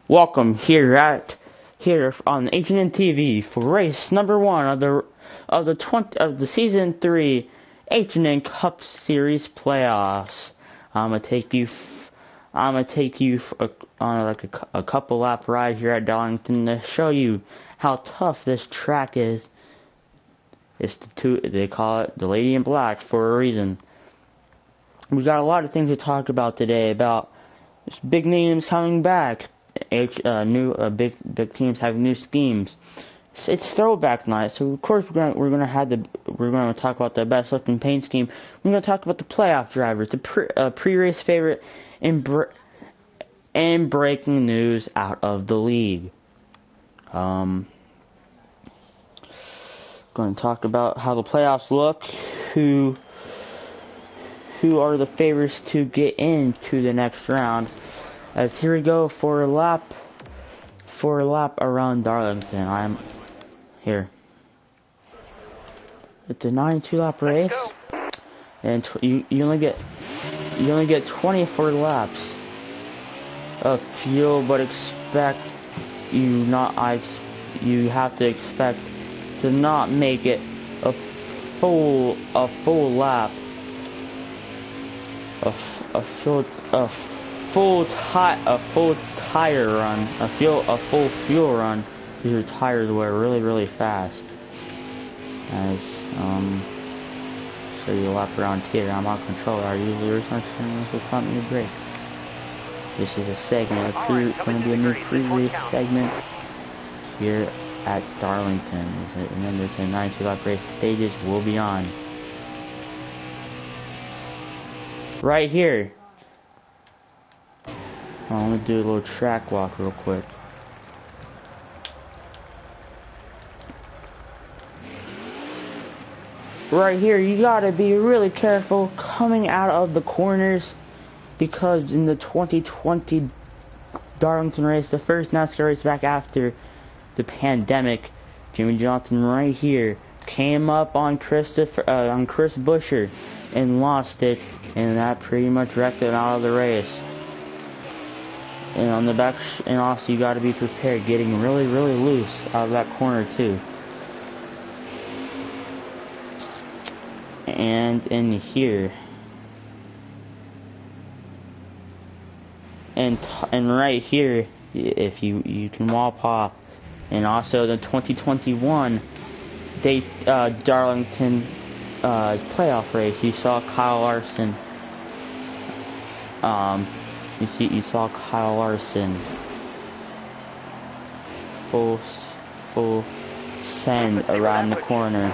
Welcome here on H&N TV for race number 1 of the season 3 H&N Cup Series playoffs. I'm gonna take you on a couple lap ride here at Darlington to show you how tough this track is. They call it the Lady in Black for a reason. We got a lot of things to talk about today about big names coming back. Big teams having new schemes. It's throwback night, so of course we're gonna talk about the best lifting paint scheme. We're gonna talk about the playoff drivers, the pre-race favorite, and breaking news out of the league. Going to talk about how the playoffs look, who are the favorites to get into the next round. As here we go for a lap around Darlington. I'm here. It's a 92 lap race, and you only get 24 laps of fuel, but you have to expect to not make it a full lap, a full tire run, a full fuel run, because your tires wear really fast. As show you a lap around here. I'm on controller. I usually return to front new brake. This is a segment, going to be a new pre-race segment here at Darlington. Remember, it's a 92 lap race. Stages will be on right here. I'm gonna do a little track walk real quick. Right here, you gotta be really careful coming out of the corners, because in the 2020 Darlington race, the first NASCAR race back after the pandemic, Jimmy Johnson right here came up on Chris Buescher and lost it, and that pretty much wrecked him out of the race. And on the back, and also you got to be prepared, getting really loose out of that corner too. And in here, and right here, if you can wall pop. And also the 2021 Darlington playoff race, you saw Kyle Larson. You saw Kyle Larson full send around the corner.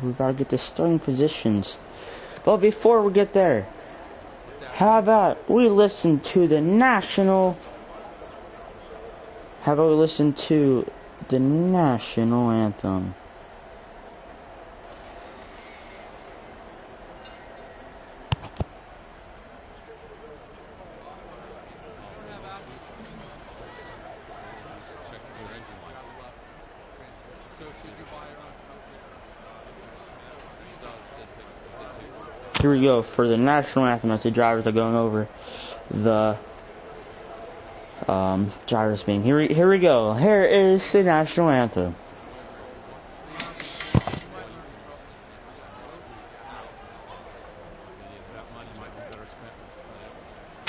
We gotta get the starting positions. But before we get there, how about we listen to the national anthem? Here we go for the national anthem as the drivers are going over the drivers being here we go. Here is the national anthem.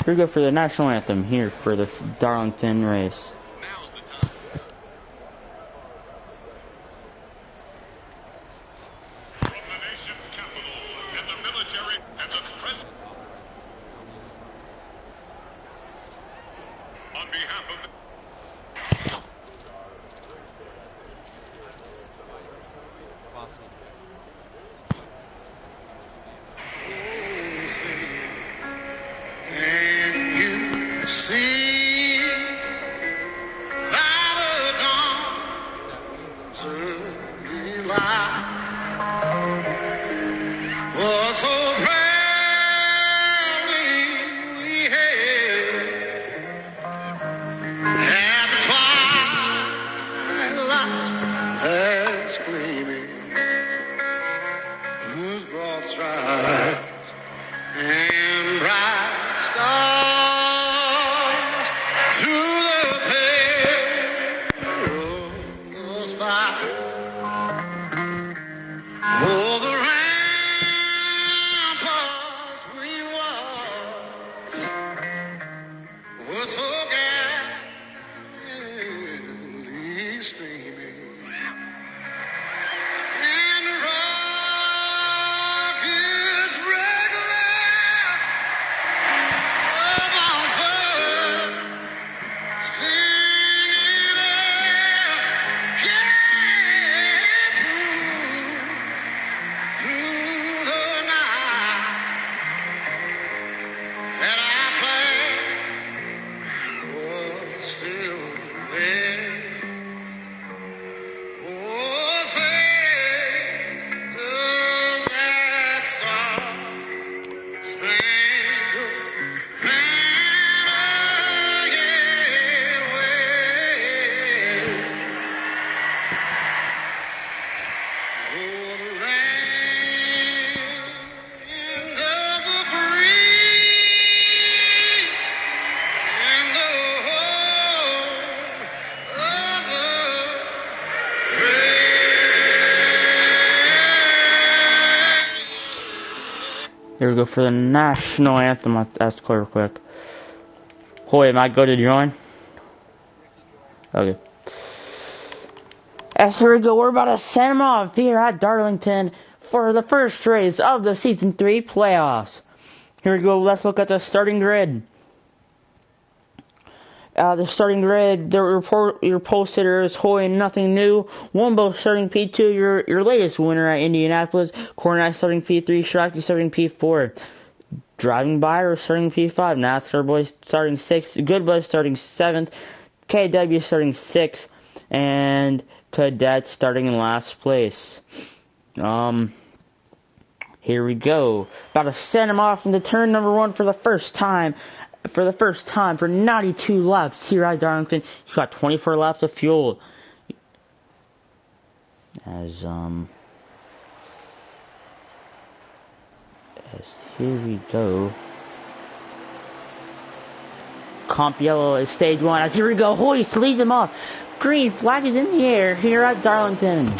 Here we go for the national anthem here for the Darlington race. Here we go for the national anthem. Let's ask real quick. Hoy, am I good to join? Okay. As here we go, we're about to send them off here at Darlington for the first race of the Season 3 playoffs. Here we go, let's look at the starting grid. The starting grid, your pole sitter is Hoy, nothing new. Wombo starting P2, your latest winner at Indianapolis. Cornet starting P3, Shraki starting P4. Driving by, starting P5. NASCAR Boy starting 6th. Good Boy starting 7th. KW starting 6th. And Cadet starting in last place. Here we go. About to send him off into turn number 1 for the first time. For 92 laps here at Darlington. He's got 24 laps of fuel. As here we go. Comp yellow is stage 1. As here we go. Hoist leads him off. Green flag is in the air here at Darlington.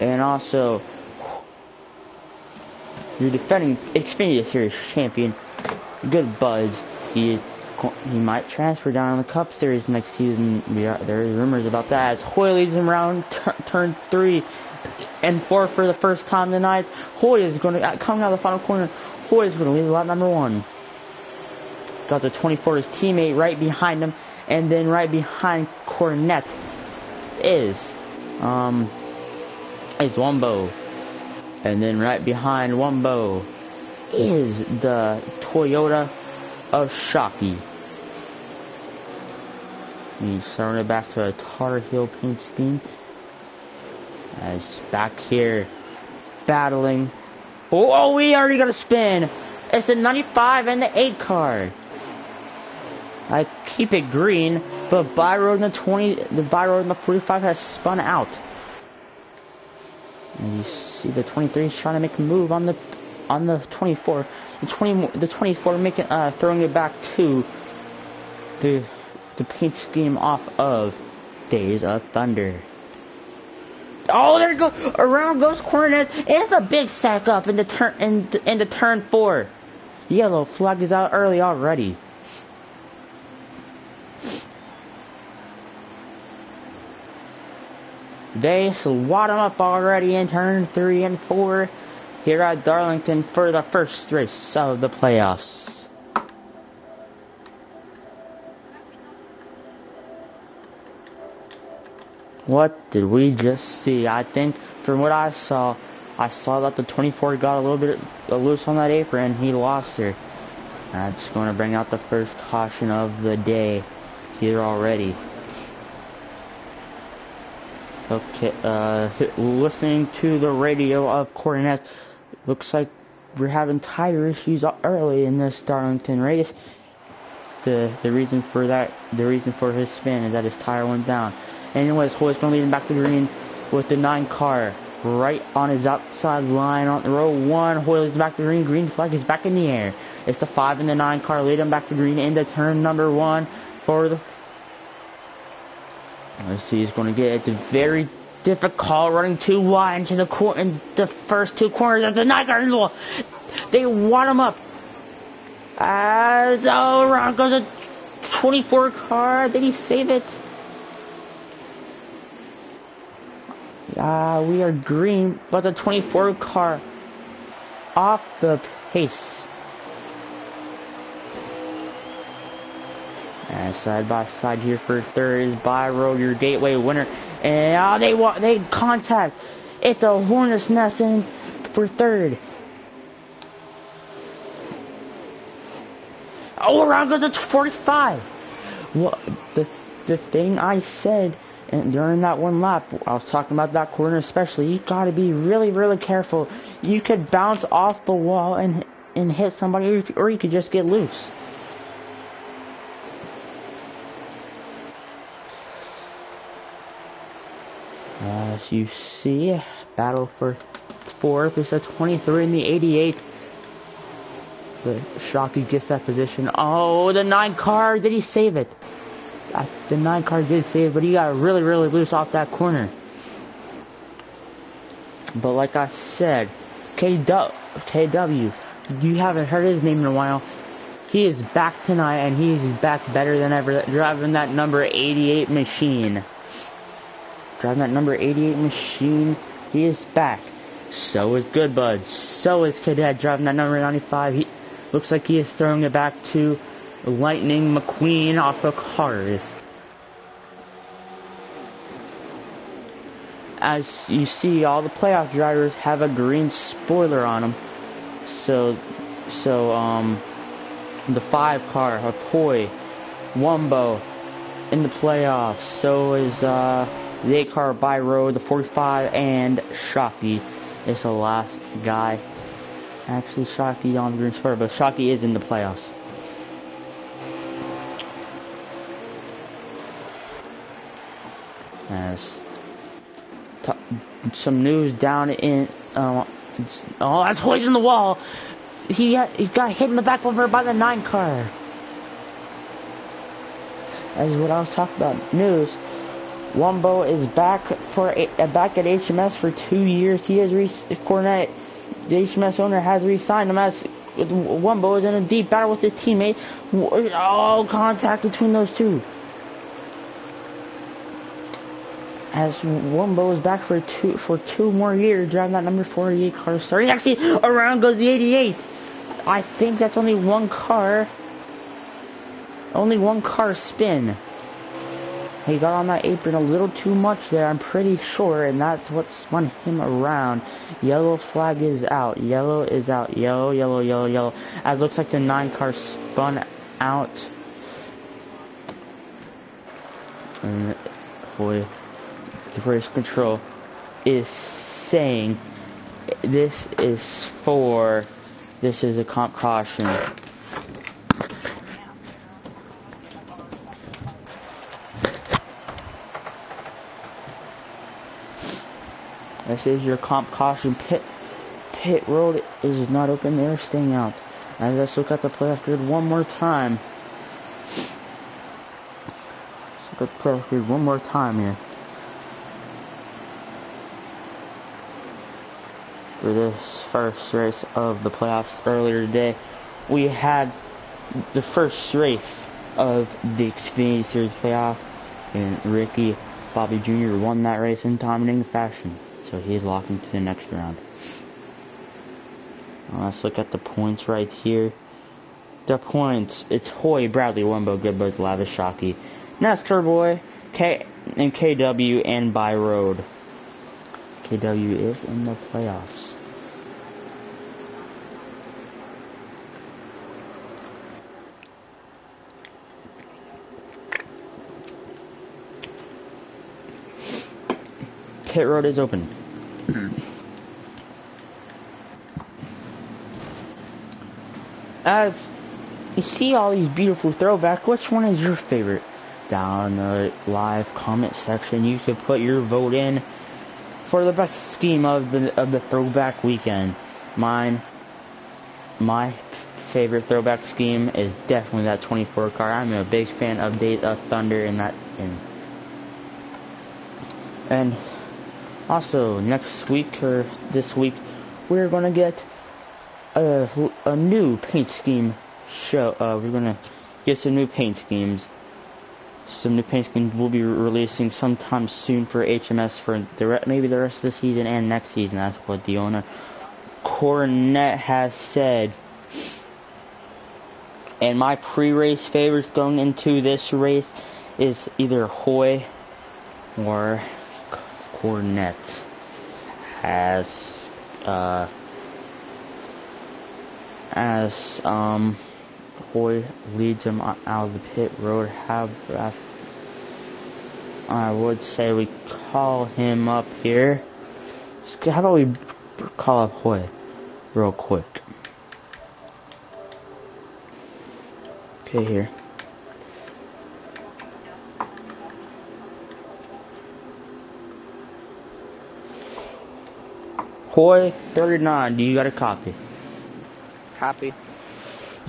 And also, your defending Xfinity Series champion, Good Buds, he might transfer down in the Cup Series next season. There is rumors about that. As Hoy leads him around turn 3 and 4 for the first time tonight. Hoy is going to coming out of the final corner. Hoy is going to lead lap number 1. Got the 24, his teammate right behind him, and then right behind Cornet is Wombo, and then right behind Wombo is the Toyota of Shockey. He's throwing it back to a Tar Heel paint scheme. As back here battling. Oh, we already got a spin. It's the 95 and the 8 car. I keep it green, but by road in the by road in the 45 has spun out. And you see the 23 is trying to make a move on the 24. The 24 making throwing it back to the paint scheme off of Days of Thunder. Oh, there goes around goes Cornet. It's a big sack up in the turn 4. Yellow flag is out early already. They swat him up already in turn 3 and 4 here at Darlington for the first race of the playoffs. What did we just see? I think from what I saw that the 24 got a little bit loose on that apron. He lost her. That's going to bring out the first caution of the day here already. Okay, listening to the radio of Cornet, looks like we're having tire issues early in this Darlington race. The reason for his spin is that his tire went down. Anyways, Hoy's going to lead him back to green with the 9 car right on his outside line on the row 1. Hoy leads back to green. Green flag is back in the air. It's the 5 and the 9 car lead him back to green into turn number 1 for the. Let's see, he's going to get it's very difficult running too wide into the first 2 corners. That's a 9 car. They wad him up. As around goes a 24 car. Did he save it? We are green, but the 24 car off the pace. And side by side here for third is Byro, your gateway winner. And they contact. It's a hornet's nest in for third. Oh, around goes the 45. Well, the thing I said. And during that one lap, I was talking about that corner especially, you gotta be really, really careful. You could bounce off the wall and hit somebody, or you could just get loose. As you see, battle for 4th. There's a 23 and the 88. But Shockey gets that position. Oh, the 9 car, did he save it? The 9 car did save, but he got really, really loose off that corner. But like I said, KW, you haven't heard his name in a while. He is back tonight, and he is back better than ever, driving that number 88 machine. Driving that number 88 machine, he is back. So is Goodbud. So is Cadet driving that number 95. He looks like he is throwing it back to Lightning McQueen off of Cars. As you see, all the playoff drivers have a green spoiler on them. So the 5 car, Ahoy, Wumbo in the playoffs. So is the 8 car by road, the 45, and Shockey is the last guy. Actually, Shockey on the green spoiler, but Shockey is in the playoffs. As some news down in oh, that's Hoy's in the wall. He got hit in the back over by the 9 car. As what I was talking about, news. Wumbo is back back at HMS for 2 years. He has Cornette, the HMS owner, has re-signed him. As Wumbo is in a deep battle with his teammate. All contact between those two. As Wumbo is back for two more years, driving that number 48 car. Sorry, actually, around goes the 88. I think that's only one car spin. He got on that apron a little too much there, I'm pretty sure, and that's what spun him around. Yellow flag is out. Yellow is out. Yellow, yellow, yellow, yellow. As it looks like the 9 car spun out. And boy, the race control is saying this is a comp caution. This is your comp caution. Pit road is not open. They're staying out. As let's look at the playoff grid one more time. Let's look at the playoff grid one more time here. For this first race of the playoffs earlier today, we had the first race of the Xfinity Series playoff, and Ricky Bobby Jr. won that race in dominating fashion, so he is locking to the next round. Let's look at the points right here. The points, it's Hoy, Bradley, Wumbo, Goodbud, Lavish, Shockey, NASCAR Boy, and KW, and by road. KW is in the playoffs. Pit road is open. As you see all these beautiful throwbacks, which one is your favorite? Down in the live comment section, you can put your vote in for the best scheme of the throwback weekend. My favorite throwback scheme is definitely that 24 car. I'm a big fan of Days of Thunder and that. And also next week or this week, we're gonna get a new paint scheme show. We're gonna get some new paint schemes. Some new paint schemes will be releasing sometime soon for HMS for maybe the rest of the season and next season. That's what the owner Cornette has said. And my pre-race favorites going into this race is either Hoy or Cornette. As Hoy leads him out of the pit road. I would say we call him up here. How about we call up Hoy real quick? Okay, here. Hoy 39, do you got a copy? Copy.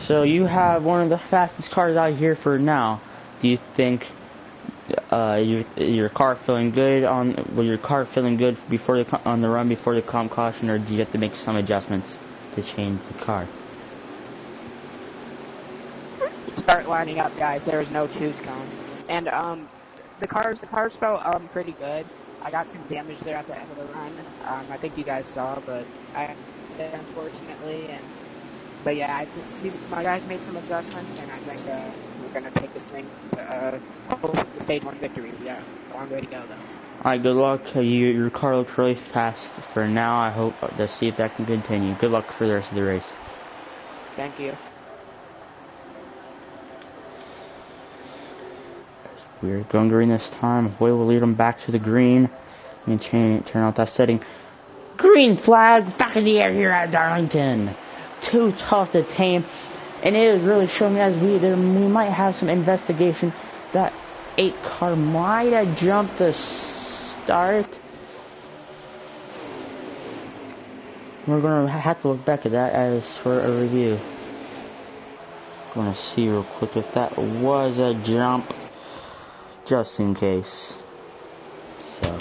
So you have one of the fastest cars out here for now. Do you think your car feeling good was your car feeling good on the run before the comp caution, or do you have to make some adjustments to change the car? Start lining up, guys. There is no choose cone. And the cars felt pretty good. I got some damage there at the end of the run. I think you guys saw, but I unfortunately. But yeah, my guys made some adjustments, and I think we're gonna take this thing to hopefully the stage 1 victory. Yeah, a long way to go though. Alright, good luck. Your car looks really fast for now. I hope to see if that can continue. Good luck for the rest of the race. Thank you. We're going green this time. Hoy will lead them back to the green and turn out that setting. Green flag back in the air here at Darlington. Too tough to tame, and it is really showing as we might have some investigation. That 8 car might have jumped the start. We're gonna have to look back at that as for a review. Gonna see real quick if that was a jump, just in case. So.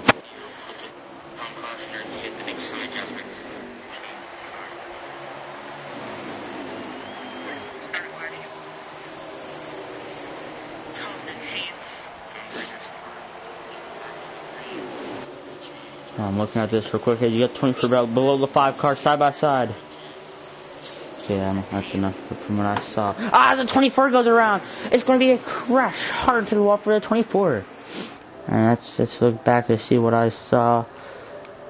I'm looking at this real quick. Hey, you got 24 below the 5 car side by side. Okay, that's enough from what I saw. The 24 goes around. It's going to be a crash hard to the wall for the 24. And let's look back to see what I saw.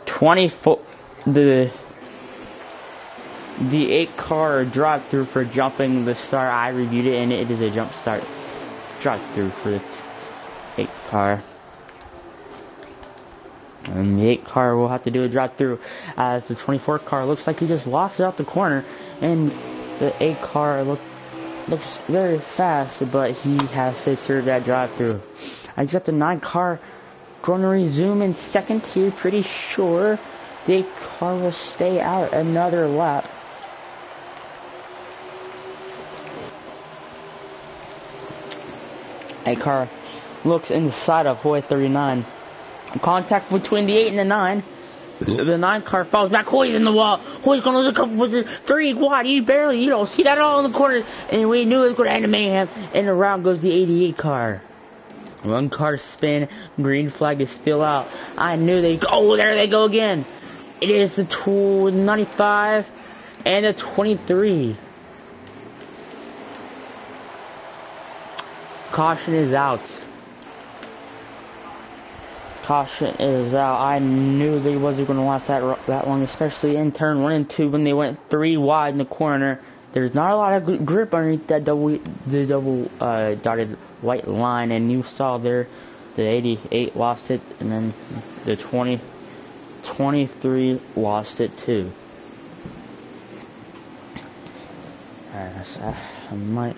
24. The 8 car drive through for jumping the start. I reviewed it, and it is a jump start drive through for the 8 car. And the 8 car will have to do a drive through, as the 24 car looks like he just lost it out the corner, and the 8 car looks very fast, but he has to serve that drive through. I got the 9 car going to resume in second here, pretty sure. The 8 car will stay out another lap. A car looks inside of Hoy 39. Contact between the 8 and the 9. The 9 car falls back. Hoy's in the wall. Hoy's gonna lose a couple. Was it 3 wide? You don't see that at all in the corner. And we knew it was gonna end in mayhem. And around goes the 88 car. 1 car spin. Green flag is still out. I knew there they go again. It is the 95 and the 23. Caution is out. Caution is out. I knew they wasn't going to last that long, especially in turn 1 and 2 when they went 3 wide in the corner. There's not a lot of grip underneath that double dotted white line, and you saw there the 88 lost it, and then the 23 lost it too. Alright, so I might.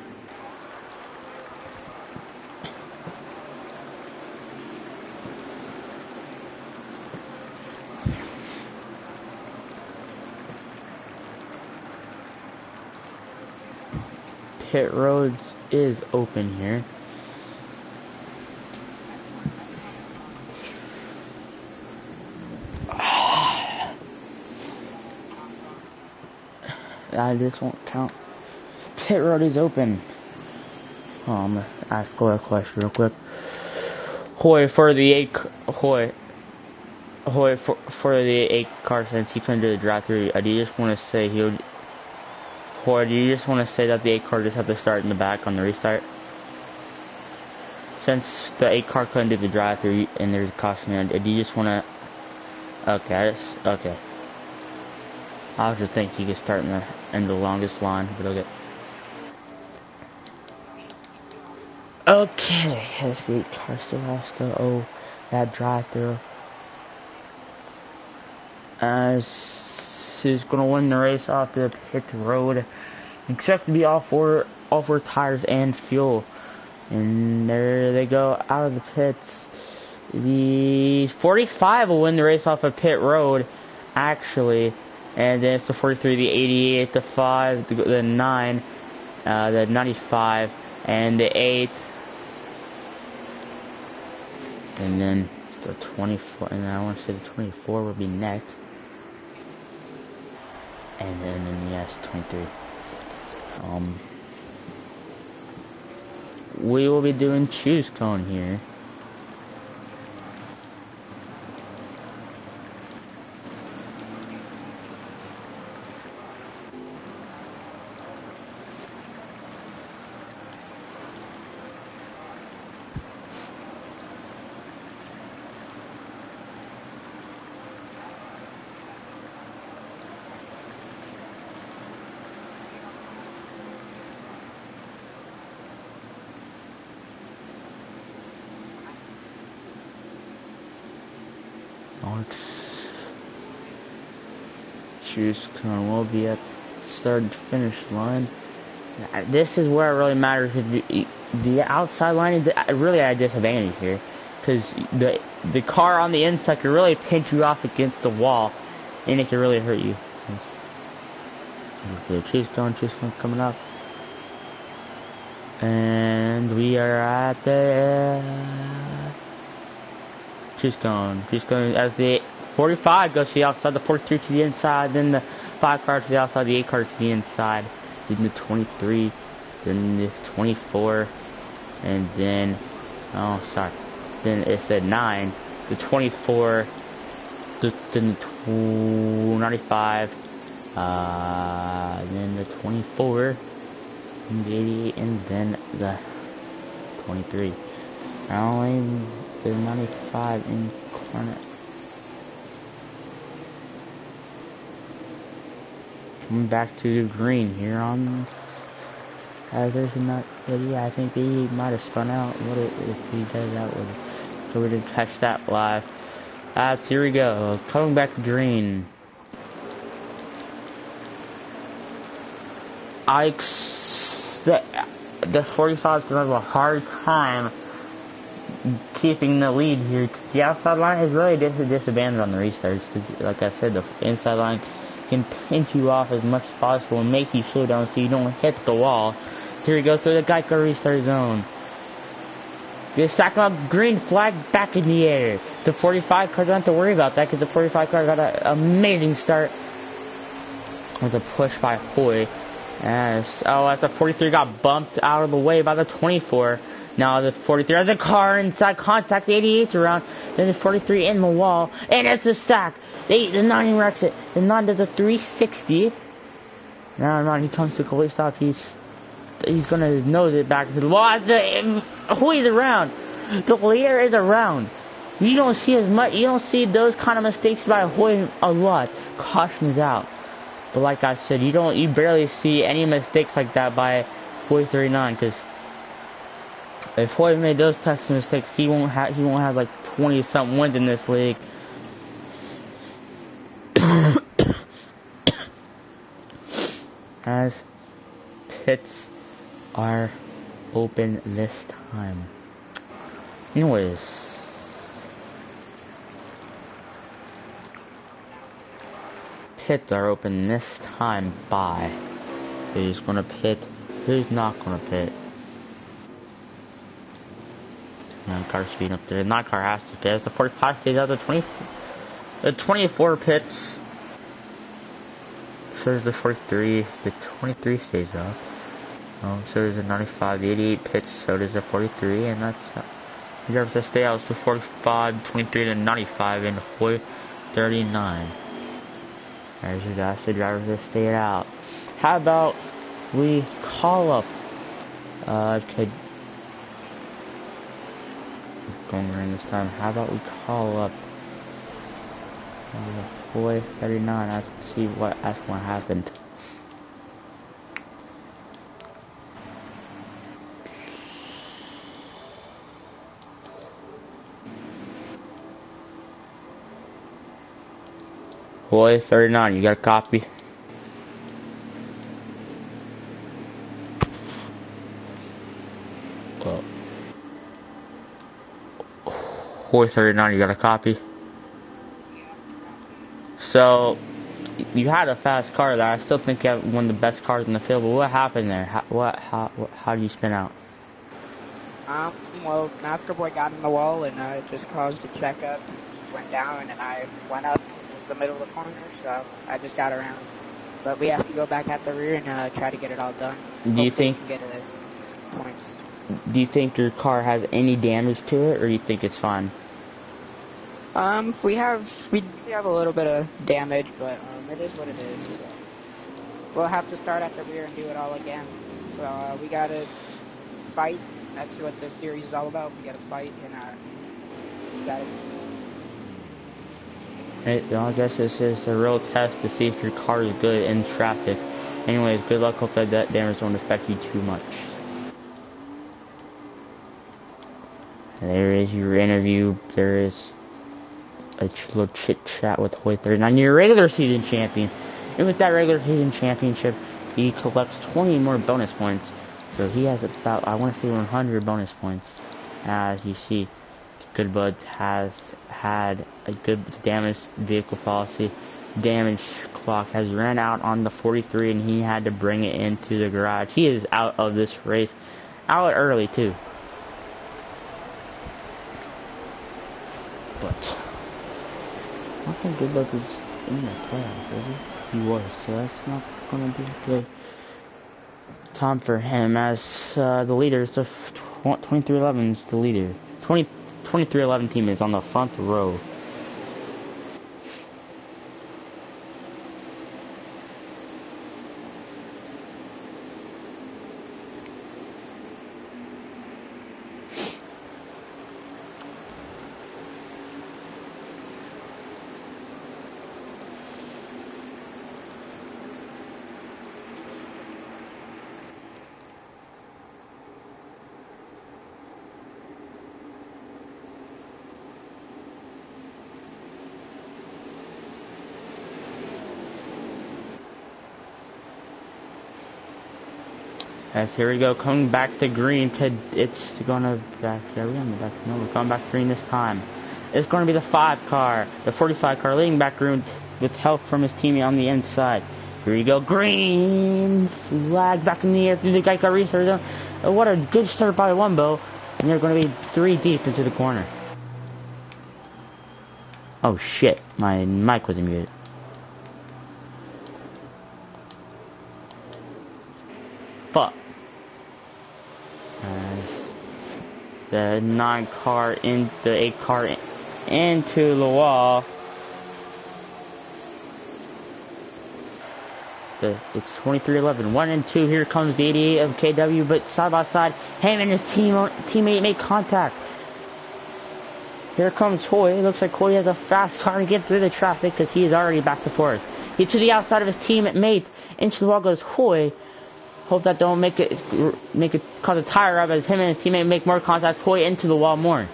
Pit roads is open here. This won't count. Pit road is open. Oh, I'm gonna ask a question real quick. Hoy for the 8 for the 8 car, since he couldn't do the drive through. Do you just want to say Or do you just want to say that the 8 car just had to start in the back on the restart? Since the 8 car couldn't do the drive through and there's a caution, do you just want to? Okay, okay. I was just thinking you could start in the longest line, but okay. Okay, as the 8 car still has to that drive through. He's gonna win the race off the pit road. Expect to be all four tires and fuel. And there they go out of the pits. The 45 will win the race off of pit road, actually. And then it's the 43, the 88, the 5, the 9, the 95, and the 8. And then the 24, and then I want to say the 24 will be next. And then yes, 23. We will be doing choose cone here. Choose cone will be at start and finish line. This is where it really matters. If the outside line is really at a disadvantage here, because the car on the inside can really pinch you off against the wall, and it can really hurt you. The choose cone coming up, and we are at the choose cone. Choose cone as the 45 goes to the outside, the 43 to the inside, then the 5 car to the outside, the 8 car to the inside, then the 23, then the 24, and then, oh, sorry, then it said 9, the 24, then the 95, then the 24, and the 88, and then the 23. Only the 95 in the corner. Coming back to the green here on, as there's not, yeah, I think he might have spun out. What if he does that with, so we didn't catch that live. Here we go, coming back to green. The 45 is going to have a hard time keeping the lead here. The outside line is really a disadvantage on the restarts. Like I said, the inside line can pinch you off as much as possible and make you slow down so you don't hit the wall. Here we go through the Geico restart zone. The second up, green flag back in the air. The 45 car don't have to worry about that because the 45 car got an amazing start with a push by Hoy. As the 43 got bumped out of the way by the 24. Now the 43 has a car inside contact. The 88's around. Then the 43 in the wall, and it's a sack. The 9 wrecks it. The 9 does a 360. Now he comes to complete stop. He's gonna nose it back to the wall. Hoy's around. The leader is around. You don't see as much. You don't see those kind of mistakes by Hoy a lot. Caution is out. But like I said, you barely see any mistakes like that by Hoy 39, because if Hoy made those types of mistakes, he won't have like 20 something wins in this league. As pits are open this time. Anyways, pits are open this time by who's gonna pit, who's not gonna pit. And car speeding up there. Not car has to pit. As the 45 stays out, the 24 pits. So does the 43. The 23 stays up. So does the 95. The 88 pits. So does the 43. And that's the drivers that stay out. So 45, 23, and 95, and 39. That's the drivers that stay out. How about we call up? Going around this time. How about we call up boy 39? Let's see what happened. Boy 39, you got a copy? Boy 39, you got a copy? So, you had a fast car there. I still think you have one of the best cars in the field, but what happened there? How do you spin out? Well, Masker Boy got in the wall and it just caused a checkup. Went down and I went up. It was the middle of the corner, so I just got around. But we have to go back at the rear and try to get it all done. Do you think? We can get points. Do you think your car has any damage to it, or do you think it's fine? We have a little bit of damage, but it is what it is. So. We'll have to start at the rear and do it all again. So we gotta fight. That's what this series is all about. We gotta fight and gotta. Well, I guess this is a real test to see if your car is good in traffic. Anyways, good luck. Hope that damage don't affect you too much. There is your interview. There is a little chit chat with Hoyt. Now your regular season champion. And with that regular season championship, he collects 20 more bonus points. So he has about, I want to say, 100 bonus points. As you see, Goodbud has had a good damage vehicle policy. Damage clock has ran out on the 43 and he had to bring it into the garage. He is out of this race. Out early too. But I think Goodbud is in the playoffs, really. He was, so that's not going to be good time for him as the leader is the 2311 is the leader. 2311 team is on the front row. As here we go, coming back to green. It's gonna back. Yeah, we're on the back. No, we're going back to green this time. It's gonna be the 5 car, the 45 car, leading back green with help from his teammate on the inside. Here we go, green flag back in the air through the Geico restart zone. What a good start by Wumbo, and they're gonna be 3 deep into the corner. Oh shit, my mic wasn't muted. Fuck. The 9 car in the 8 car into the wall. It's 2311. 1 and 2. Here comes the 88 of KW, but side by side, him and his teammate make contact. Here comes Hoy. It looks like Hoy has a fast car to get through the traffic because he is already back to fourth. He to the outside of his teammate. Into the wall goes Hoy. Hope that don't make it cause a tire up as him and his teammate make more contact. Hoy into the wall more.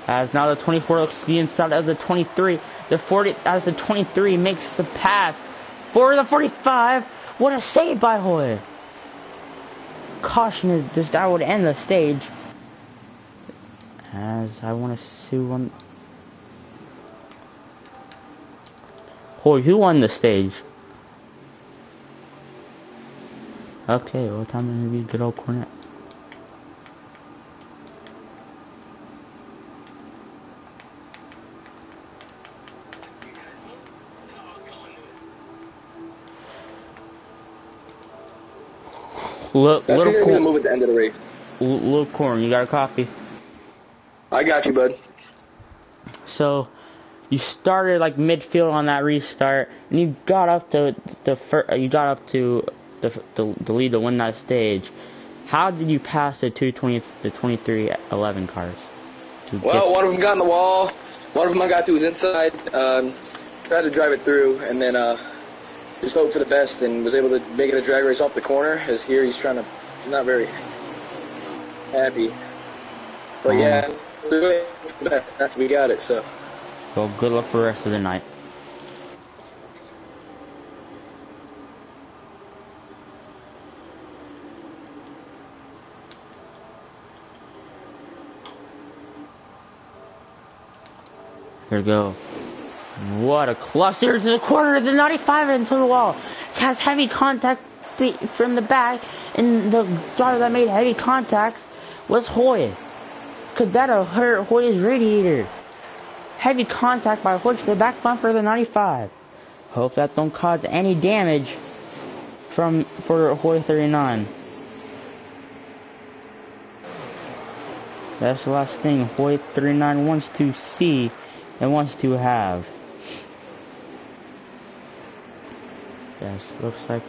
As now the 24 looks to the inside of the 23. The 40 as the 23 makes the pass for the 45. What a save by Hoy! Caution is this, that would end the stage. As I want to see one. Hoy, who won the stage? Okay, well, time to be good old Cornet. Little corn. Move at the end of the race. Little corn, you got a coffee? I got you, bud. So, you started like midfield on that restart, and you got up to the lead to win that stage. How did you pass the 2311 cars? Well, one of them got in the wall. One of them I got to his inside. Tried to drive it through, and then just hope for the best, and was able to make it a drag race off the corner. As here, he's not very happy. But yeah, that's we got it. So. Well, good luck for the rest of the night. Here we go. What a cluster to the corner of the 95 into the wall. Has heavy contact from the back, and the driver that made heavy contact was Hoy. Could that have hurt Hoy's radiator? Heavy contact by Hoy to the back bumper of the 95. Hope that don't cause any damage for Hoy 39. That's the last thing Hoy 39 wants to see and wants to have. Yes, looks like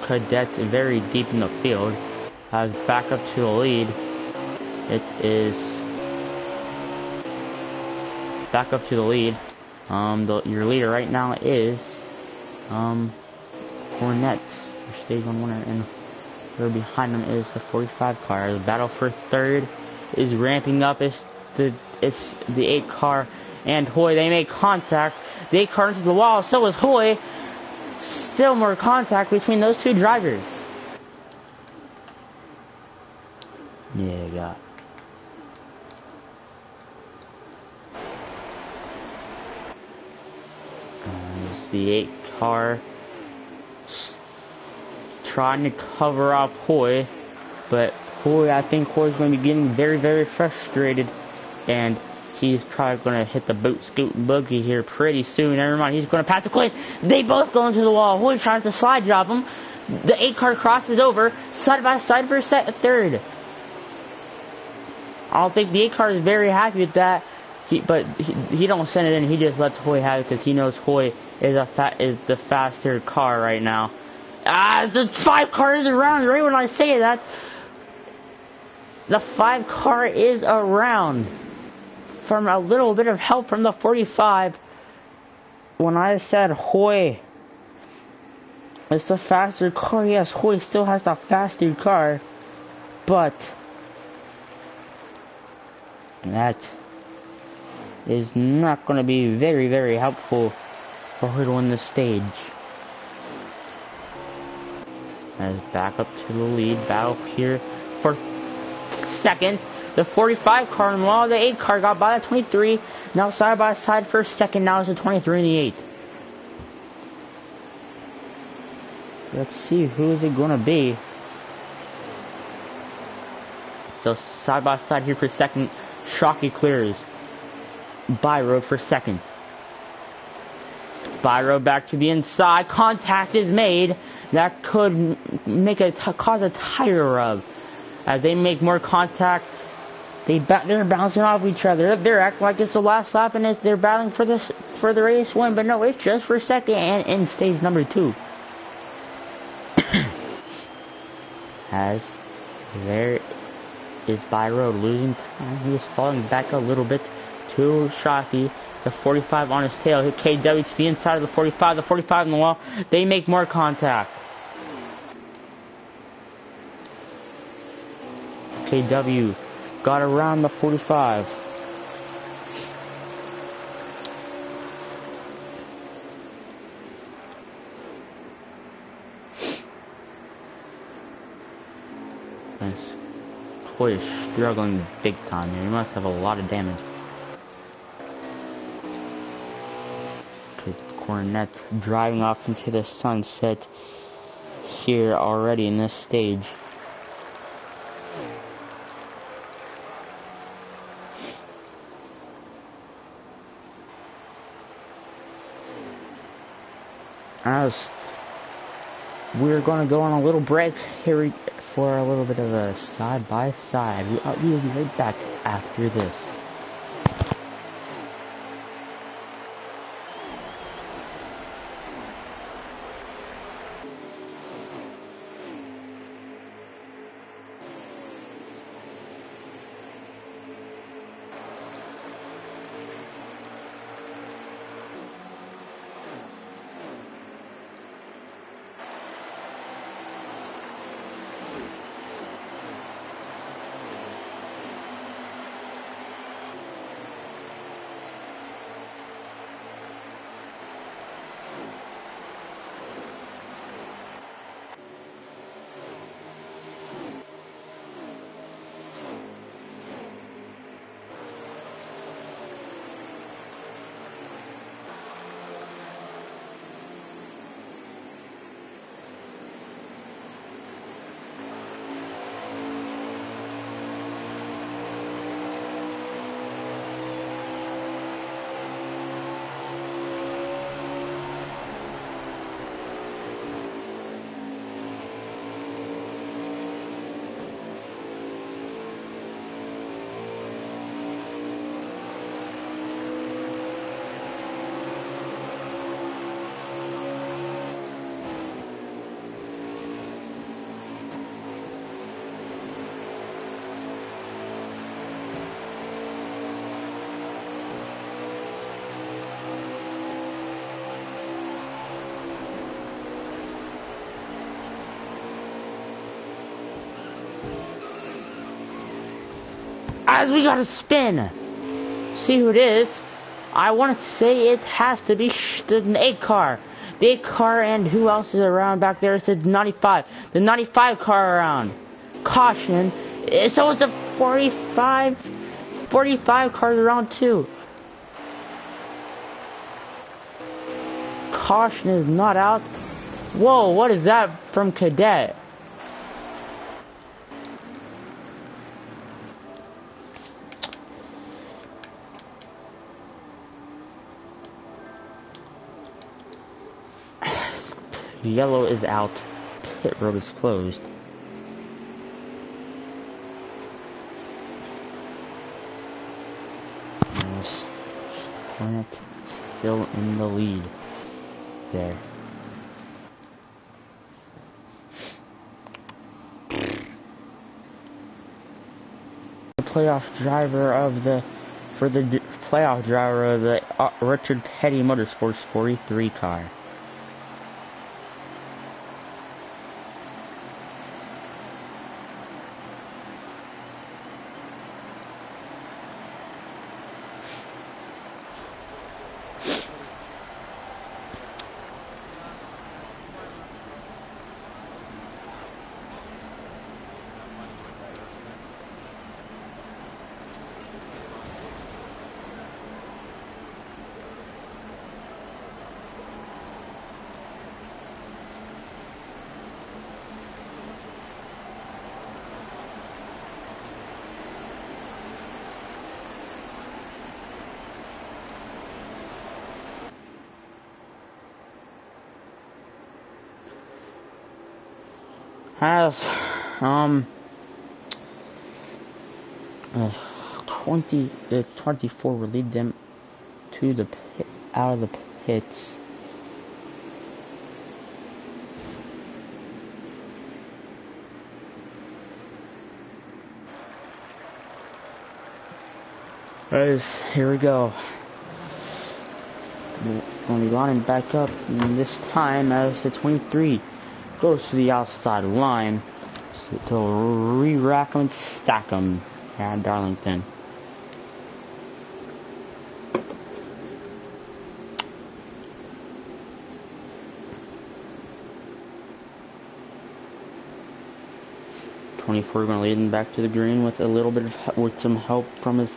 Cadet's very deep in the field. Has back up to the lead. It is back up to the lead. Your leader right now is Cornette, your stage 1 winner, and right behind him is the 45 car. The battle for third is ramping up. It's the 8 car and Hoy. They make contact. The 8 car into the wall. So is Hoy. Still more contact between those two drivers. Yeah, you got. It's the 8 car trying to cover up Hoy, but I think Hoy's going to be getting very, very frustrated, and he's probably going to hit the boot scoot boogie here pretty soon. Never mind, he's going to pass the Quinn. They both go into the wall. Hoy tries to slide drop him. The 8 car crosses over side by side for third. I don't think the 8 car is very happy with that. But he don't send it in. He just lets Hoy have it because he knows Hoy is the faster car right now. The 5 car is around. Right when I say that, the 5 car is around. From a little bit of help from the 45. When I said Hoy is the faster car, yes, Hoy still has the faster car, but that is not going to be very, very helpful for her to win the stage. As back up to the lead, battle here for second. The 45 car and while the 8 car got by the 23. Now side by side for second. Now it's the 23 and the 8. Let's see, who is it going to be? So side by side here for second. Shockey clears. Byroad for second. Byroad back to the inside. Contact is made. That could make cause a tire rub. As they make more contact, they're bouncing off each other. They're acting like it's the last lap and they're battling for the race win, but no, it's just for second and in stage number 2. As there is Byroad losing time. He is falling back a little bit to Shockey. The 45 on his tail. Hit KW to the inside of the 45. The 45 in the wall. They make more contact. KW got around the 45. Nice. Hoy is struggling big time here. He must have a lot of damage. Cornette driving off into the sunset here already in this stage. As we're going to go on a little break here for a little bit of a side-by-side. We'll be right back after this. Guys, we got a spin. See who it is? I want to say it has to be the 8 car. The 8 car, and who else is around back there? It's the 95. The 95 car around. Caution. So it's a 45 cars around too. Caution is not out. Whoa, what is that from Cadet? Yellow is out. Pit road is closed. Yes. Planet still in the lead. There. The playoff driver of the playoff driver of the Richard Petty Motorsports 43 car. Has 24 will lead them to the pit, out of the pits. As here we go. We're going to be lining back up, and this time as the 23 goes to the outside line to re-rack them and stack them here at Darlington. Going to lead him back to the green with a little bit of with some help from his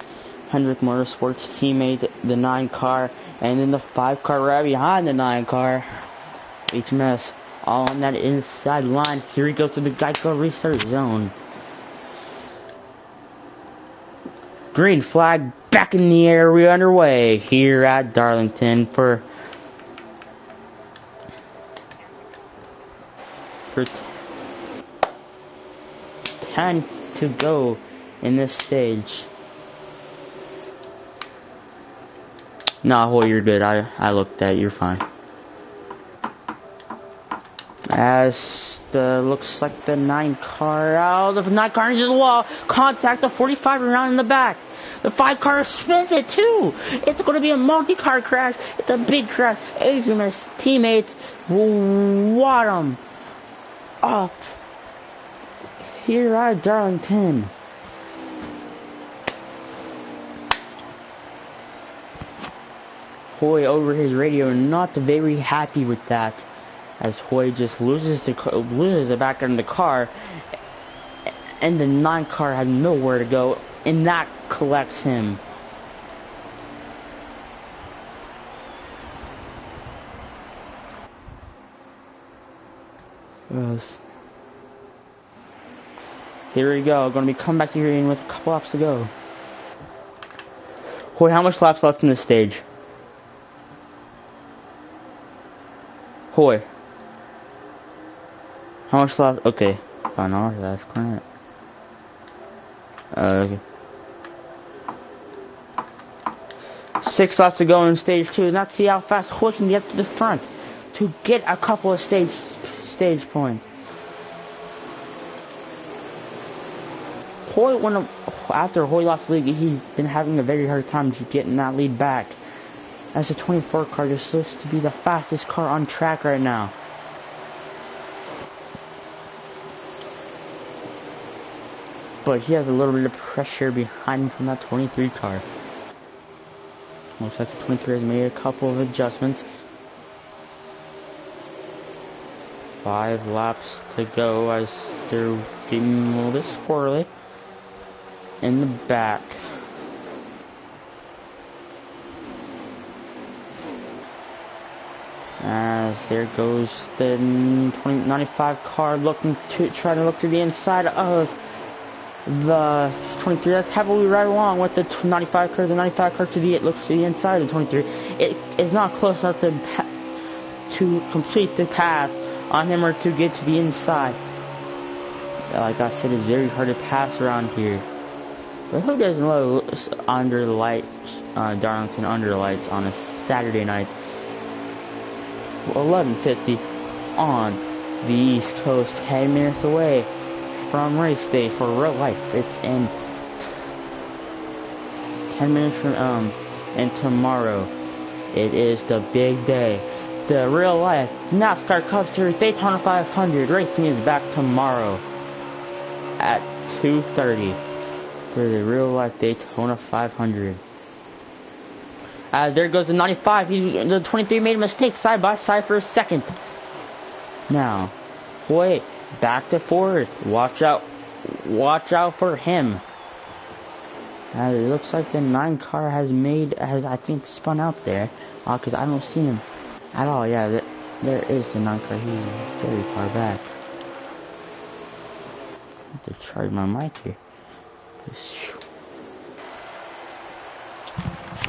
Hendrick Motorsports teammate, the 9 car, and then the 5 car right behind the 9 car. HMS all on that inside line. Here he goes to the Geico restart zone. Green flag back in the air. We're underway here at Darlington for 10 to go in this stage. Nah, well, you're good. I looked at it. You're fine. As looks like the 9 car out, the 9 car into the wall, contact the 45 around in the back. The 5 car spins it too. It's going to be a multi-car crash. It's a big crash. Asian's teammates wad him up here at Darlington. Hoy over his radio, not very happy with that, as Hoy just loses it back in the car, and the 9 car had nowhere to go, and that collects him. Yes. Here we go. Going to be coming back to here in with a couple laps to go. Hoy, how much laps left in this stage? Hoy. How much left? Okay. Fine, I'll that's correct. Okay. 6 laps to go in stage 2. Let's see how fast Hoy can get to the front to get a couple of stage points. Hoy, after Hoy lost the lead, he's been having a very hard time getting that lead back, as the 24 car is supposed to be the fastest car on track right now. but he has a little bit of pressure behind him from that 23 car. Looks like the 23 has made a couple of adjustments. 5 laps to go as they're getting a little bit squirrely in the back. As there goes the 95 car trying to look to the inside of the 23. That's heavily right along with the 95 car. The 95 car looks to the inside of the 23. It is not close enough to complete the pass on him or to get to the inside. Like I said, it's very hard to pass around here. But who doesn't love under the lights, Darlington under the lights on a Saturday night? 11:50 on the East Coast, 10 minutes away from race day for real life. It's in 10 minutes from and tomorrow it is the big day. The real life NASCAR Cup Series Daytona 500 racing is back tomorrow at 2:30 for the real life Daytona 500. There goes the 95. The 23 made a mistake side by side for a second. Now, wait, back to fourth. Watch out for him. It looks like the 9 car has I think spun out there, because I don't see him at all. Yeah, there is the 9 car. He's very far back. I have to charge my mic here.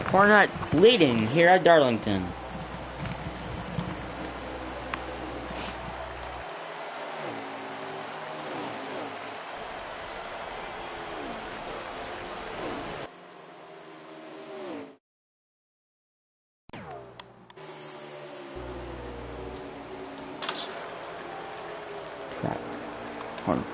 Cornet leading here at Darlington. Crap. Hold on.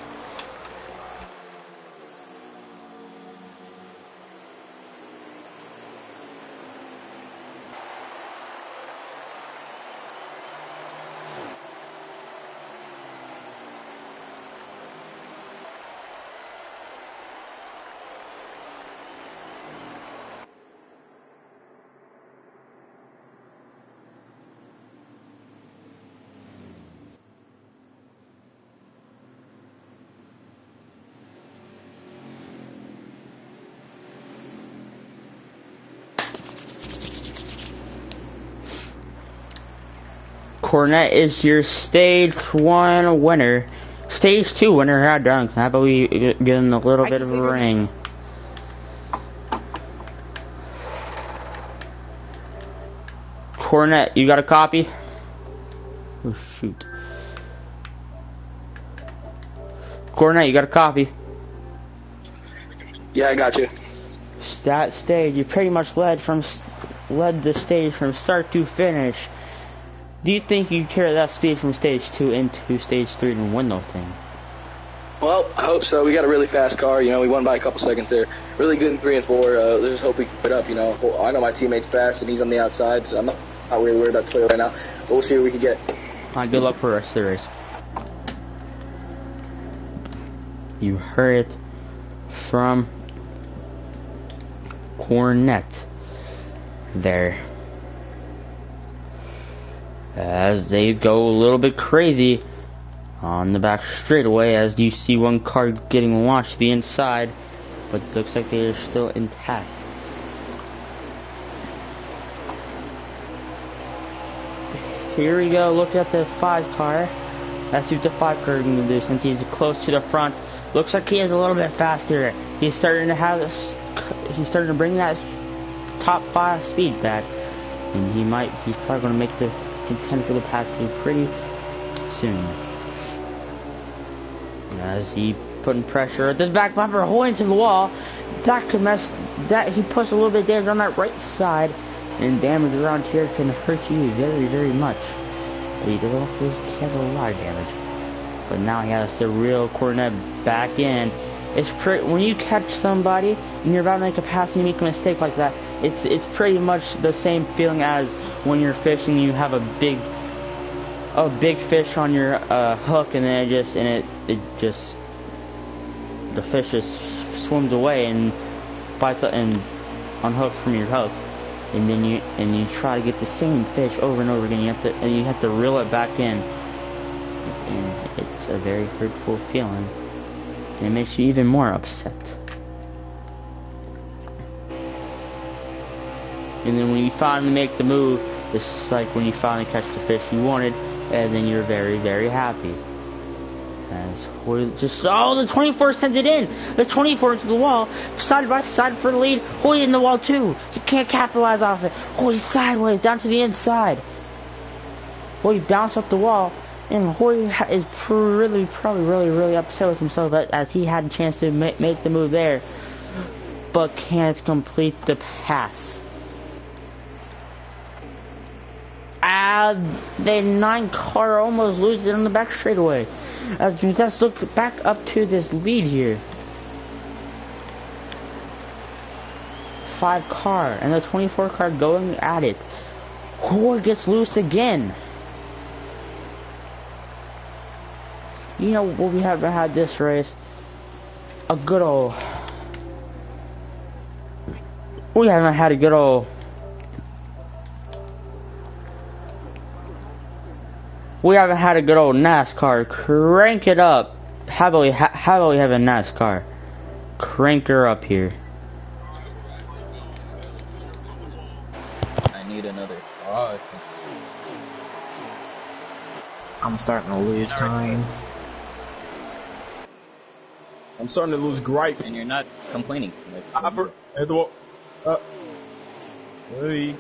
Cornet is your stage 1 winner. Stage 2 winner here at Darlington. How about we give him a little bit of a ring? Cornet, you got a copy? Oh shoot. Cornet, you got a copy? Yeah, I got you. That stage, you pretty much led the stage from start to finish. Do you think you carry that speed from stage 2 into stage 3 and win those things? Well, I hope so. We got a really fast car. You know, we won by a couple seconds there. Really good in 3 and 4. Let's just hope we can put up. You know, I know my teammate's fast and he's on the outside, so I'm not really worried about Toyota right now. But we'll see what we can get. Good luck for the rest of the race. You heard it from Cornet there. As they go a little bit crazy on the back straightaway, as you see one car getting launched to the inside, but it looks like they are still intact. Here we go, look at the 5 car. Let's see what the 5 car is going to do since he's close to the front. Looks like he is a little bit faster. He's starting to bring that top 5 speed back. And he's probably going to make the contend for the pass pretty soon. As he putting pressure at this back bumper, holding to the wall, that could mess. That he puts a little bit of damage on that right side, and damage around here can hurt you very, very much. But he has a lot of damage. But now he has the real Cornet back in. When you catch somebody and you're about to make a pass and you make a mistake like that, it's pretty much the same feeling as when you're fishing. You have a big fish on your hook, and then it just the fish just swims away and bites up and unhooks from your hook, and then you try to get the same fish over and over again. You have to reel it back in, and it's a very hurtful feeling, and it makes you even more upset. And then when you finally make the move, it's like when you finally catch the fish you wanted, and then you're very, very happy. As Hoy just, the 24 sends it in. The 24 into the wall, side by side for the lead. Hoy in the wall too. He can't capitalize off it. Hoy sideways down to the inside. Hoy bounced off the wall, and Hoy is probably really upset with himself as he had a chance to make the move there, but can't complete the pass. The 9 car almost loses it on the back straightaway. Let's look back up to this lead here. 5 car and the 24 car going at it. Hoy gets loose again. You know what, we haven't had this race. We haven't had a good old. We haven't had a good old NASCAR. Crank it up. How about we have a NASCAR? Crank her up here. I need another. Oh, I'm starting to lose time. I'm starting to lose gripe. and you're not complaining. Like, Hit the wall. Hey.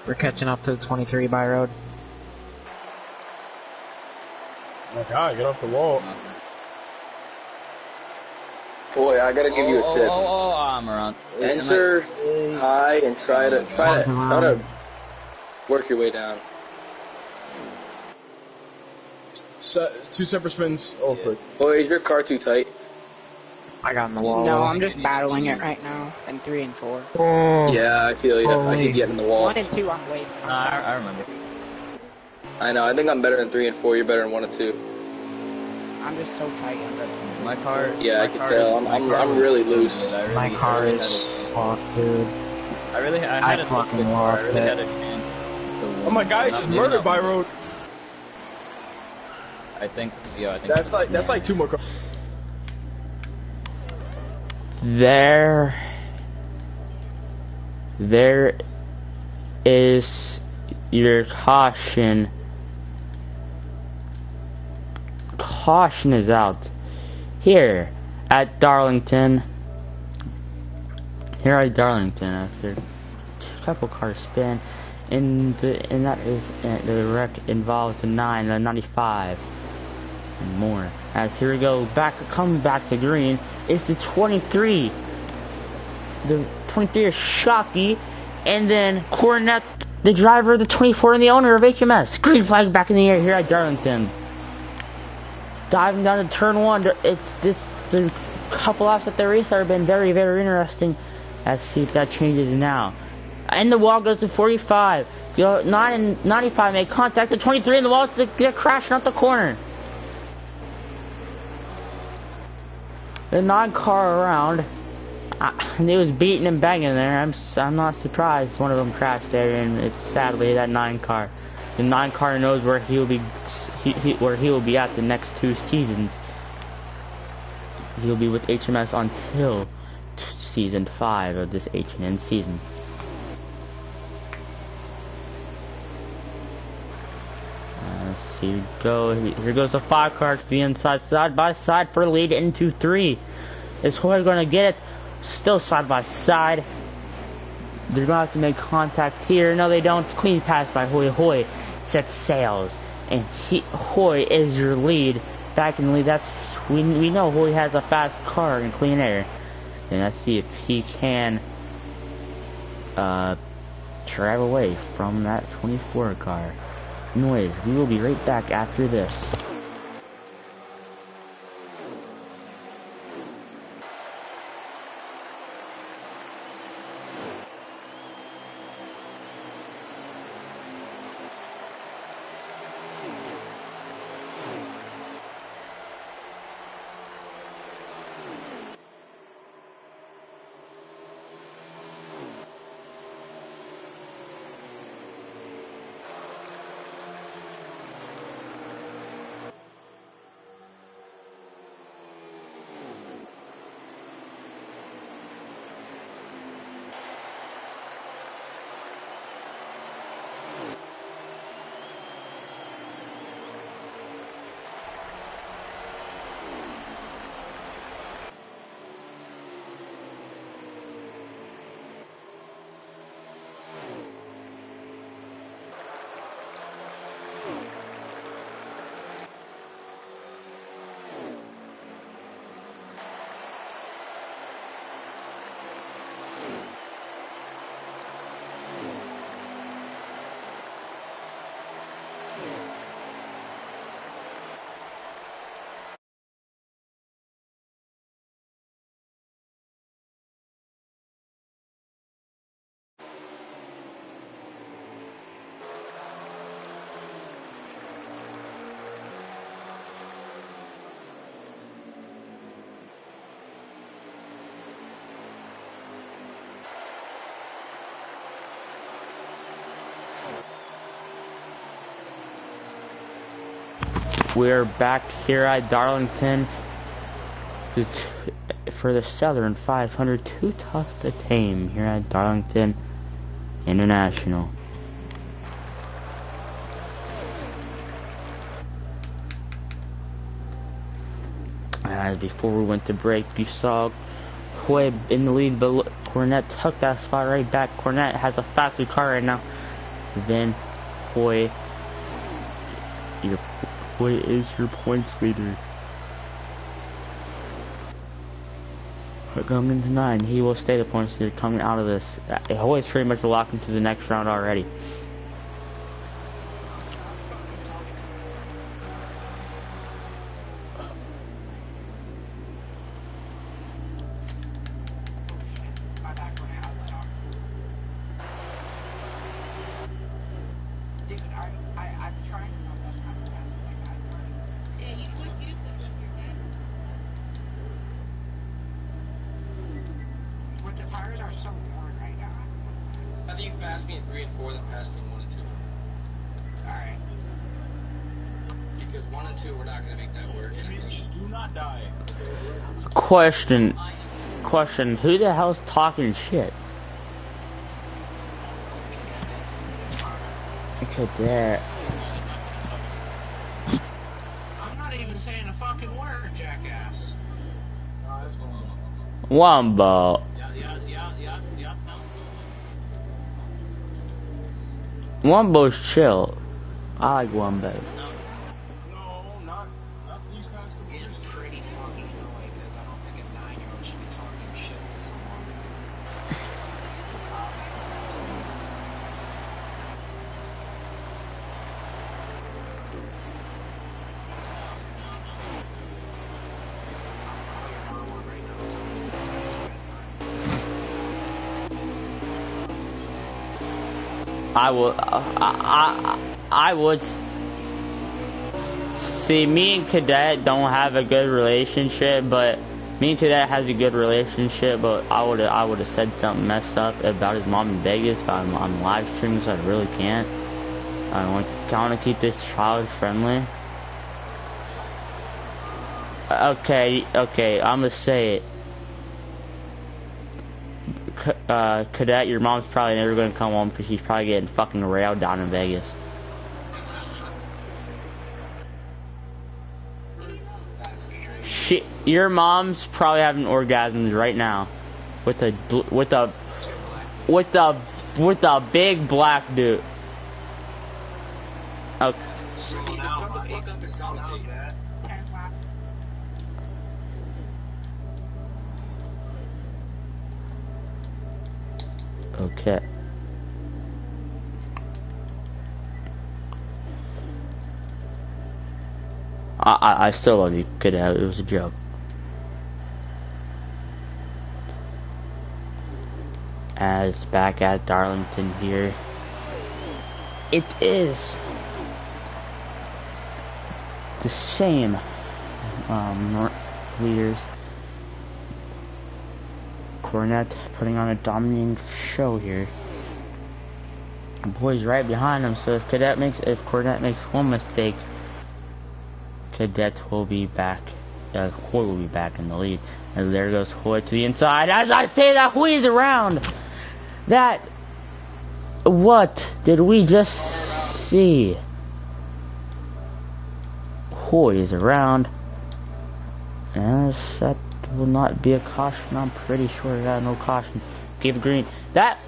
We're catching up to the 23 by road. My God, get off the wall. Boy, I gotta give you a tip. I'm around. Enter high and try to work your way down. 2 separate spins. Oh, frick. Boy, is your car too tight? I got in the wall. No, I'm just battling it right now in 3 and 4. Yeah, I feel you. I keep getting in the wall. 1 and 2, I'm way. I remember. I know. I think I'm better than 3 and 4. You're better than 1 and 2. I'm just so tight under. My car. Yeah, my I can car tell. is- my I'm car was really good, loose. but My car is fucked, dude. I had a fucking good car. I lost really it. had a chance to win. Oh my God, I'm I just not murdered giving by up. road. I think. That's like 2 more cars. There is your caution. Caution is out here at Darlington. Here at Darlington after a couple cars spin, and that is the wreck involves the 9, the 95, and more. As here we go, coming back to green. It's the 23. The 23 is Shockey, and then Cornette, the driver of the 24 and the owner of HMS. Green flag back in the air here at Darlington. Diving down to turn 1. The couple laps at the race have been very, very interesting. Let's see if that changes now. And the wall goes to 45. 9 and 95 make contact. The 23 in the wall to get crashing up the corner. The 9 car around, and it was beating and banging there. I'm not surprised one of them crashed there, and it's sadly that 9 car. The 9 car knows where he will be, where he will be at the next 2 seasons. He'll be with HMS until season 5 of this H&N season. Here goes the 5 car to the inside, side by side for lead into 3. Is Hoy going to get it? Still side by side. They're going to have to make contact here. No, they don't. Clean pass by Hoy. Hoy sets sails, and Hoy is your lead. Back in the lead. We know Hoy has a fast car in clean air. And let's see if he can drive away from that 24 car. Noise. We will be right back after this. We're back here at Darlington for the Southern 500. Too tough to tame here at Darlington International. As before we went to break, you saw Hoy in the lead, but Cornette took that spot right back. Cornette has a faster car right now than Hoy. Hoy is your points leader. Coming into 9, he will stay the points leader coming out of this. Hoy is pretty much locked into the next round already. I think you passed me in 3 and 4, then passed me in 1 and 2. Alright. Because 1 and 2, we're not going to make that work. Just do not die. Question, who the hell's talking shit? Look at that. I'm not even saying a fucking word, jackass. Wombo. Wombo's chill. I like Wombos. No, not these guys. It's pretty fucking annoying because I don't think a 9-year-old should be talking shit to someone. I would see, me and Cadet don't have a good relationship, but me and Cadet has a good relationship, but I would have said something messed up about his mom in Vegas, but I'm live streaming, so I really can't. I want to keep this child friendly. Okay, I'm gonna say it. Cadet, your mom's probably never gonna come home because she's probably getting fucking railed down in Vegas. Your mom's probably having orgasms right now with a big black dude. Okay. Okay. I still love you, Cadet. It was a joke. As back at Darlington here, it is the same leaders. Cornette putting on a dominating show here. The boy's right behind him, so if Cornette makes one mistake, Cadet will be back. Hoy will be back in the lead. And there goes Hoy to the inside. As I say that, Hoy is around. What did we just see? Hoy is around. And that will not be a caution. I'm pretty sure that no caution. Give green. That's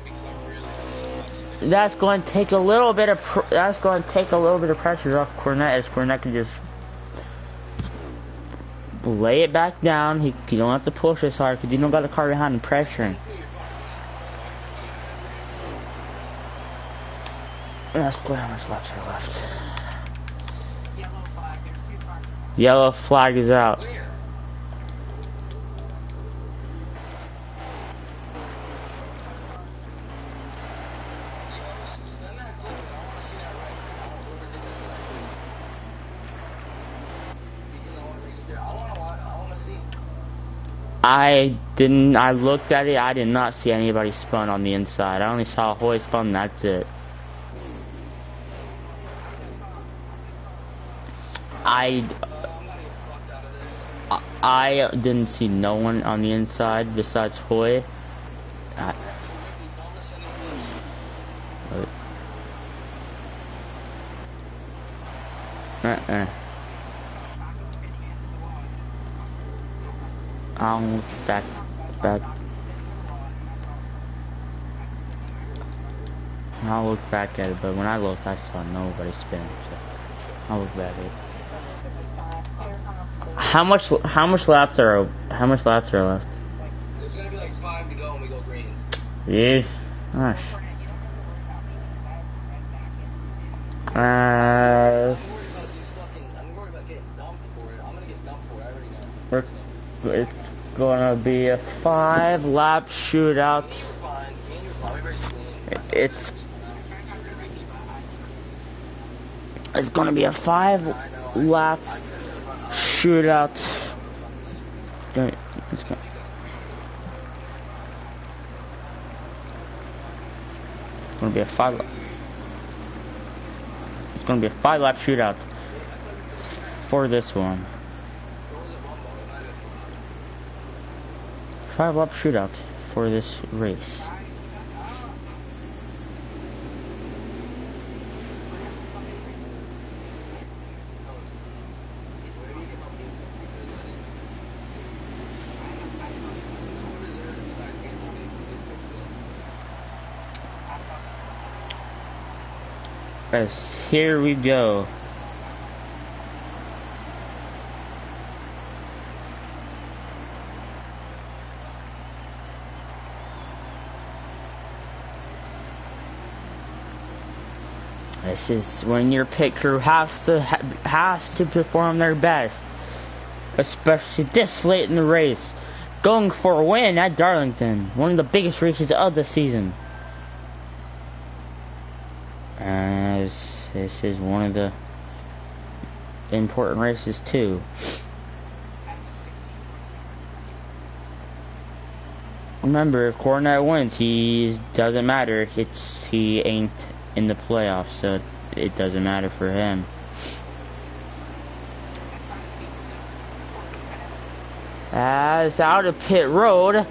going to take a little bit of pressure off Cornette, as Cornette can just lay it back down. You don't have to push as hard because you don't got a car behind him pressuring. Let's play how much laps are left. Yellow flag, there's 2 cars. Yellow flag is out. I looked at it, I did not see anybody spun on the inside. I only saw Hoy spun, that's it. I didn't see no one on the inside besides Hoy. I'll look back. I'll look back at it, but when I looked, I saw nobody spin. So I'll look back at it. How much laps are left? There's gonna be like 5 to go and we go green. Yeah. Gosh. I'm worried about getting dumped for it. I'm gonna get dumped for it. I already know. It's gonna be a 5-lap shootout. You're fine. We race clean. It's gonna be a 5-lap shootout. It's gonna be a 5-lap shootout for this one. 5-lap shootout for this race. Yes, here we go. This is when your pit crew has to perform their best, especially this late in the race, going for a win at Darlington, one of the biggest races of the season. As this is one of the important races too. Remember, if Cornet wins, he doesn't matter. He ain't in the playoffs, so it doesn't matter for him. As out of pit road,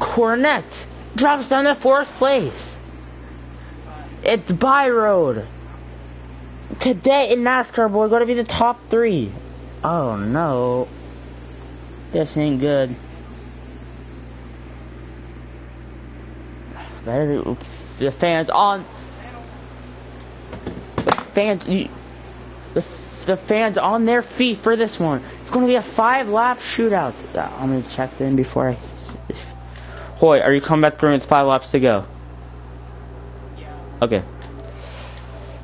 Cornet drops down to 4th place. It's by road. Cadet and NASCAR boy going to be the top 3. Oh no, this ain't good. The fans on. The fans on their feet for this one. It's going to be a 5-lap shootout. I'm going to check in before I. Hoy, are you coming back through with 5 laps to go? Okay.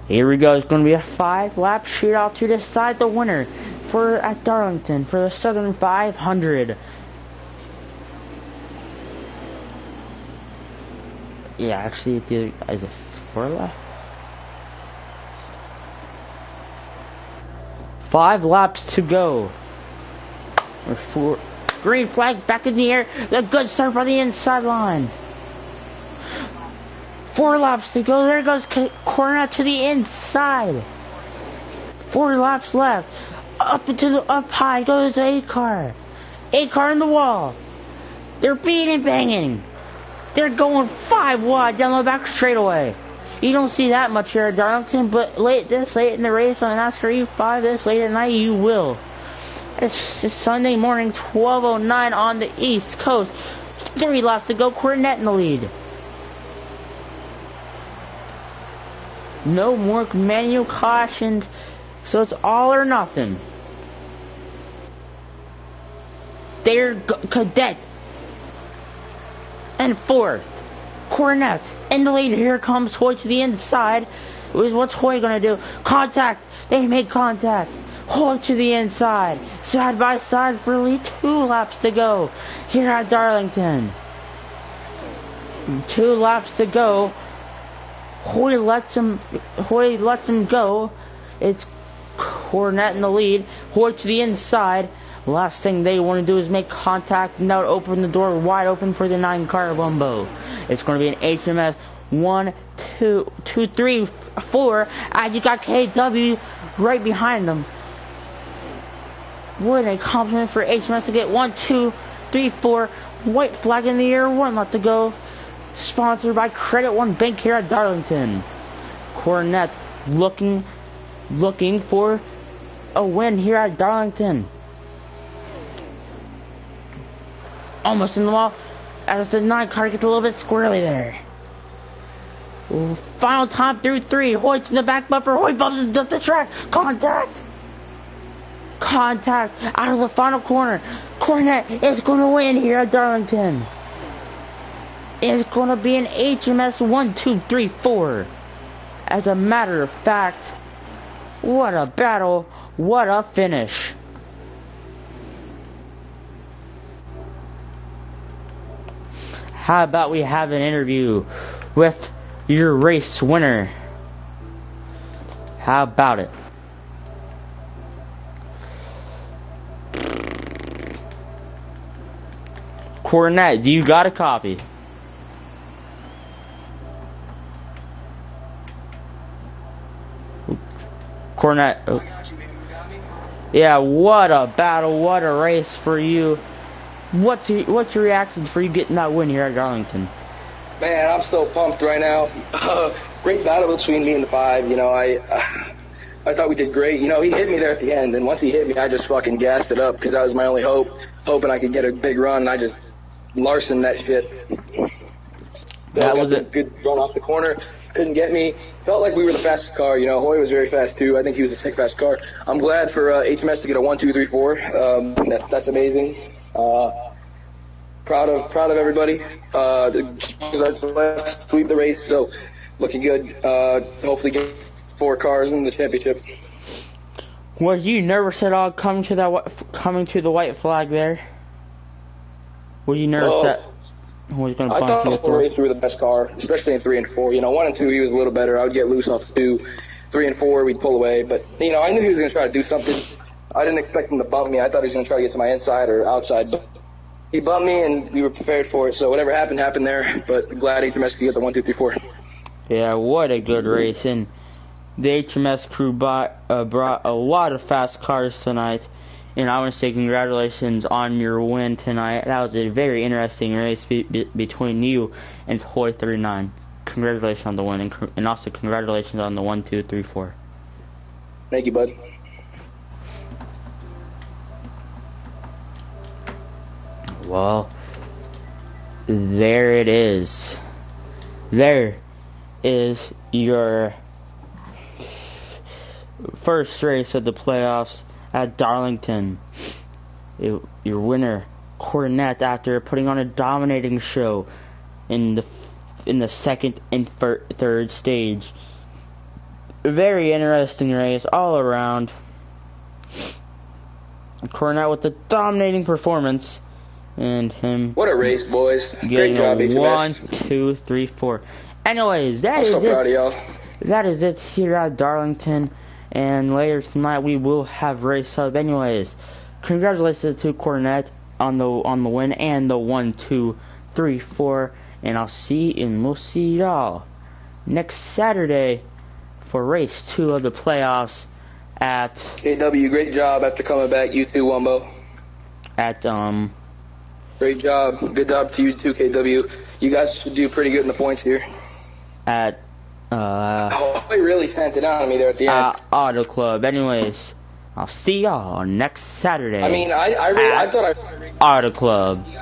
Here we go. It's going to be a 5-lap shootout to decide the winner at Darlington for the Southern 500. Yeah, actually, it's either as a 4-lap. 5 laps to go. Or 4. Green flag back in the air. The good start by the inside line. 4 laps to go. There goes Cornet to the inside. 4 laps left. Up high goes A car. A car in the wall. They're beating and banging. They're going 5 wide down the back straightaway. You don't see that much here at Darlington, but this late in the race on NASCAR E5, this late at night, you will. It's Sunday morning, 12:09 on the East Coast. 3 laps to go. Cornet in the lead. No more manual cautions, so it's all or nothing. There, Cadet. And 4th, Cornet in the lead. Here comes Hoy to the inside. What's Hoy gonna do? Contact. They make contact. Hoy to the inside. Side by side for only 2 laps to go here at Darlington. 2 laps to go. Hoy lets him go. It's Cornet in the lead. Hoy to the inside. Last thing they want to do is make contact and now open the door wide open for the 9-car Bumbo. It's going to be an HMS 1, 2, 3, 4, as you got KW right behind them. What a compliment for HMS to get 1, 2, 3, 4. White flag in the air, 1 left to go. Sponsored by Credit One Bank here at Darlington. Cornet looking for a win here at Darlington. Almost in the wall. As the 9 car gets a little bit squirrely there. Ooh, final time through 3. Hoyt's in the back bumper. Hoyt bumps into the track. Contact out of the final corner. Cornet is going to win here at Darlington. It's going to be an HMS 1, 2, 3, 4. As a matter of fact, what a battle, what a finish. How about we have an interview with your race winner? How about it? Cornet, do you got a copy? Cornet. Oh. Yeah, what a battle, what a race for you. What's your reaction for you getting that win here at Darlington? Man, I'm so pumped right now. Great battle between me and the 5. You know, I thought we did great. You know, he hit me there at the end, and once he hit me, I just fucking gassed it up because that was my only hope, hoping I could get a big run. And I just Larson that shit. That was it. Good going off the corner. Couldn't get me. Felt like we were the fastest car. You know, Hoy was very fast too. I think he was the 6th fastest car. I'm glad for HMS to get a 1, 2, 3, 4. That's amazing. Proud of everybody. Let's sweep the race. So looking good. Hopefully get 4 cars in the championship. Were you nervous at all coming to the white flag there? Were you nervous that? I thought the race we were the best car, especially in 3 and 4. You know, 1 and 2 he was a little better. I would get loose off 2, 3 and 4 we'd pull away. But you know, I knew he was going to try to do something. I didn't expect him to bump me. I thought he was going to try to get to my inside or outside. But he bumped me, and we were prepared for it. So whatever happened there. But glad HMS could get the 1, 2, 3, 4. Yeah, what a good race, and the HMS crew brought a lot of fast cars tonight. And I want to say congratulations on your win tonight. That was a very interesting race between you and Toy 39. Congratulations on the win, and also congratulations on the 1, 2, 3, 4. Thank you, bud. Well, there it is. There is your first race of the playoffs at Darlington. Your winner, Cornet, after putting on a dominating show in the 2nd and 3rd stage. Very interesting race all around. Cornet with a dominating performance, and him. What a race, boys! Great job, HMS. 1, 2, 3, 4. Anyways, that is it. I'm so proud of y'all. That is it here at Darlington. And later tonight we will have race hub. Anyways, congratulations to Cornet on the win and the 1, 2, 3, 4. And we'll see y'all next Saturday for race 2 of the playoffs at KW. Great job after coming back. You too, Wumbo. At Great job. Good job to you too, KW. You guys should do pretty good in the points here. At they really sent it on me there at the end. Auto Club. Anyways, I'll see y'all next Saturday. I mean, I thought I raced Auto Club. You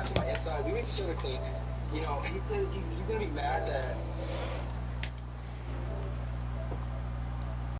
know, he said he's gonna be mad that